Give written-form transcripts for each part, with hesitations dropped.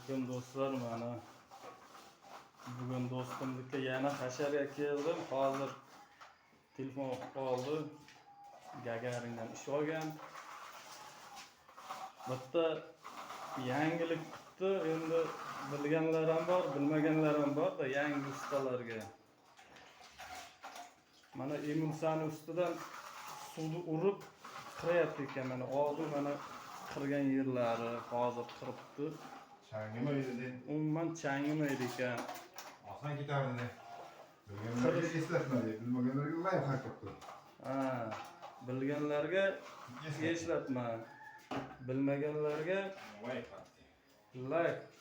Aleyküm do'stlar, mana bugun do'stimnikka yana hasharga keldim. Hozir telefon qoldi. Gagarindan ish olgan. Bitta yangilik kutdi. Endi bilganlar ham bor, bilmaganlar ham bor da yangi ustalarga. Mana emulsiyani ustidan suvni urib qirayapti ekan. Mana oldin mana qirgan yerlari hozir qiribdi. Changimaydi. Umuman changimaydi ekan. Oson ketardi. Bilganlarga eslatmadi, bilmaganlarga layf qilibdi. Ha, bilganlarga eslatma. Bilmaganlarga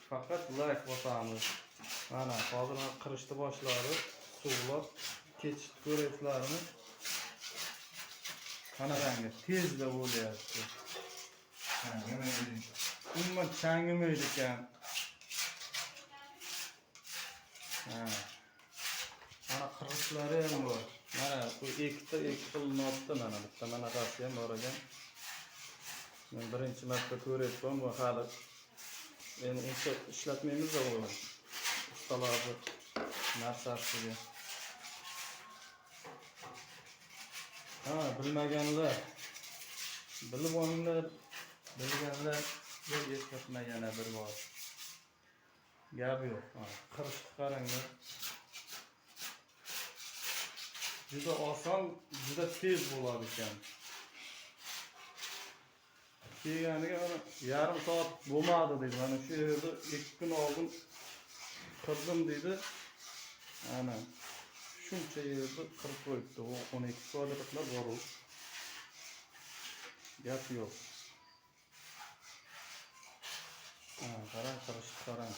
faqat like bosamiz. Mana hozir qirishni boshladi. Suvlab ketishni ko'ryapsizlarmi? Qanaqangi tezda bo'lyapti. Umuman changimaydi ekan. Mana qirishlari ham bor. Mana bu ikkita xil notda mana bitta manaqasi ham bor ekan. Men birinchi marta ko'ryapman bu hali. Endi uncha ishlatmaymiz-da u. Ustalarni narsasiga. Bilmaganlar bilib olinglar, bilganlar eslatma yana bir bor. Gap yo'q. Qirishni qaranglar. Juda oson, juda tez bo'ladi ekan. Kelganiga yarim soat bo'lmadi dedi. Mana shu yerda 2 kun oldin qirdim dedi. Ana shuncha yerda qirib qo'yibdi. O 12 kvadratlar bor u. Gap yo'q. Qarang, qirishni qarang.